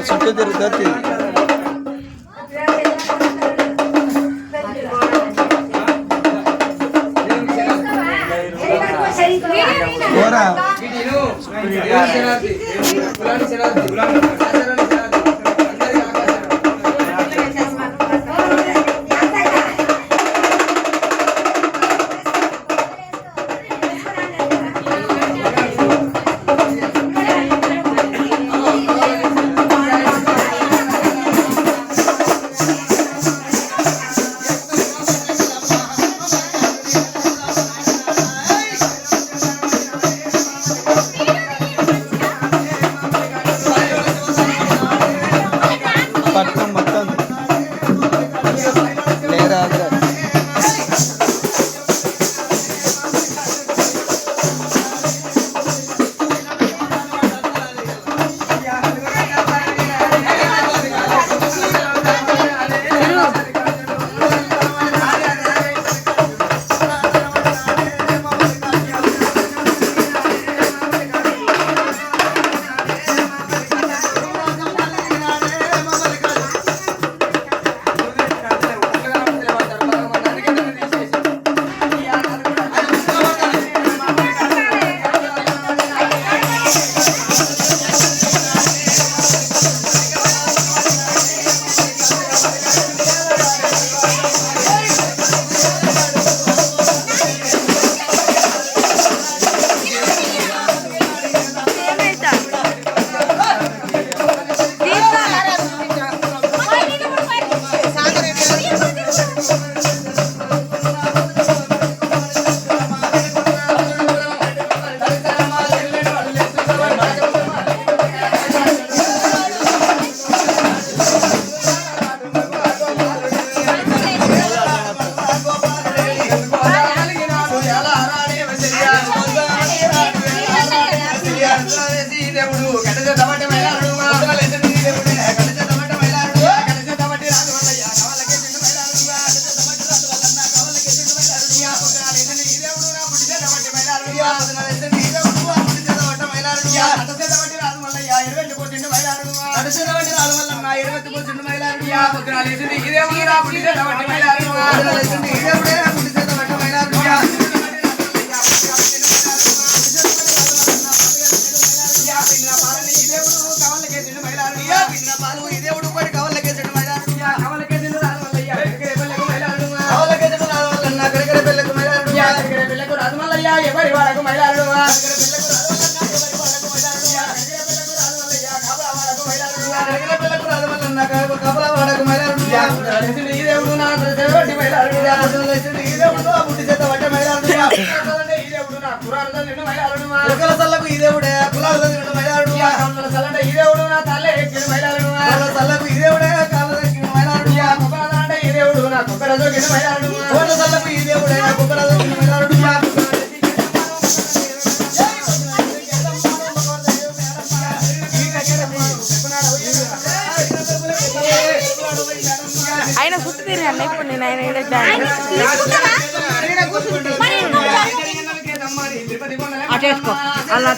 చుట్టూ తిరుగుతుంది. ఎవరి వాడకు మైలాడు దేవుడు నా సల్లకు ఈ దేవుడే కులాల ఈ దేవుడు నా తల్లే ఎక్కిన మైలాడు సల్లకు ఈ దేవుడే కాళ్ళ ఎక్కిన మైలాడు ఈ దేవుడు నా కుక్కడ దొరికిన మైలాడు సల్లకు ఈ దేవుడే కుక్కడ దొరికిన మైలాడు ఆయన గుర్తు తిరిగాను ఇప్పుడు నేను ఆయన అటేసుకో అలా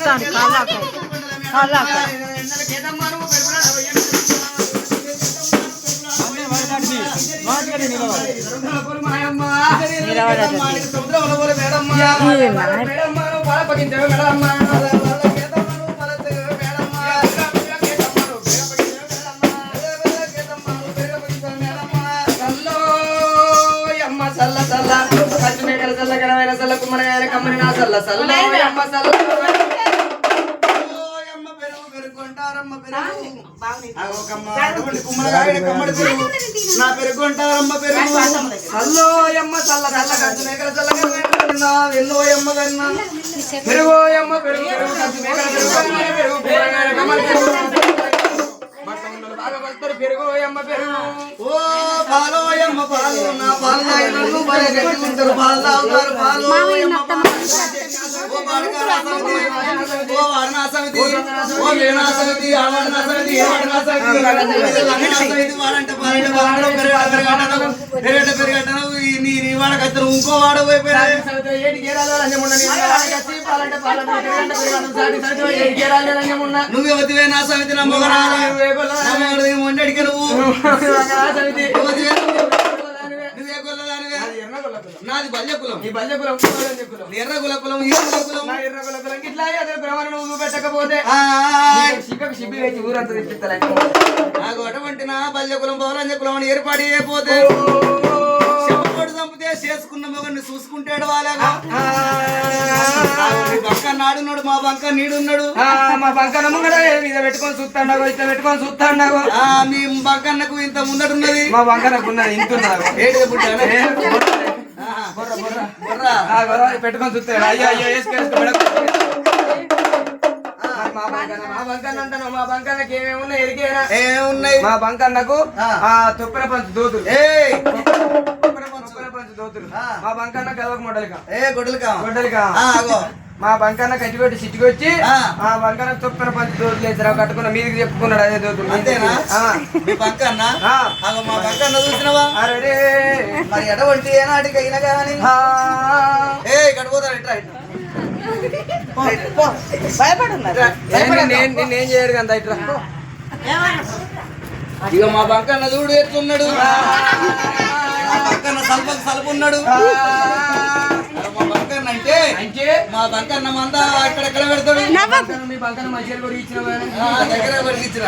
నా పెరుగుంటారమ్మ పెరుగు అల్లో అమ్మ చల్ల చల్ల కంచు మేకల చల్లగా ఎన్నో అమ్మ కన్నా పెరుగో అమ్మ పెరుగు పెరుగు పెరుగు అమ్మ పెరుగు ఓ పాలో అమ్మ పాలు నా పాలు తాగినోళ్ళు బాగా గట్టి ఉంటారు పాలు తాగుతారు పాలు ఓ వాడనాస సమితి ఓ వీణా సమితి ఆవరణ సమితి ఏవరణ సమితి లంగన సమితి వాడంటే పెరగటను నీ వాడ కత్తరు ఇంకో వాడ పోయిపోయినా నువ్వు వదివే నా సమితి నా మొగరాలు మొండడికి నువ్వు నువ్వే గొల్లదానివే నాది బల్య కులం నీ బల్య కులం ఎర్ర కుల కులం ఎర్ర కులం ఇట్లా అదే బ్రహ్మను నువ్వు పెట్టకపోతే సిక్కకు సిబ్బి వేసి ఊరంతా తిప్పిస్తాను నాకు అటువంటి నా బల్య కులం పౌరంజ కులం అని ఏర్పాటు చేయకపోతే చెప్పడు చంపితే చేసుకున్న మొగన్ని చూసుకుంటాడు వాళ్ళగా బంక నాడున్నాడు మా బంక నీడున్నాడు మా బంకన్న ముంగడ మీద పెట్టుకొని చూస్తాడు ఇట్లా పెట్టుకొని చూస్తాడు మీ బంకన్నకు ఇంత ముందడున్నది మా బంకన్నకు ఉన్నది ఇంటున్నాడు పెట్టుకొని చూస్తాడు అయ్యో అయ్యో వేసుకొని మా బంకన్న అంటాను మా బంకన్నకి ఏమేమి ఉన్నాయి ఎరికేనా ఏమున్నాయి మా బంకన్నకు తొప్పెన పంచు దోతులు దోతులు మా బంకన్న గదొక గొడ్డలికా మా బంకన్న కట్టికొట్టి సిట్టుకొచ్చి మా బంకన్న తొప్పెన పంచు దోతులు వేసారు కట్టుకున్న మీదికి చెప్పుకున్నాడు అదే దోతులు అంతేనా మీ బంకన్న మా బంకన్న చూసినవా అరే మరి ఎటువంటి ఏనాటికి అయినా కానీ కట్టుకోతాడు ఇట్లా నేనేం చేయడు కదా ఇట్లా ఇక మా బంకన్న చూడు ఎట్లున్నాడు మా బంకన్న సలుపు ఉన్నాడు మా బంకన్న అంటే మా బంకన్న మంద అక్కడెక్కడ పెడతాడు మీ బంకన్న మంచిగా కూడా ఇచ్చిన దగ్గర ఇచ్చిన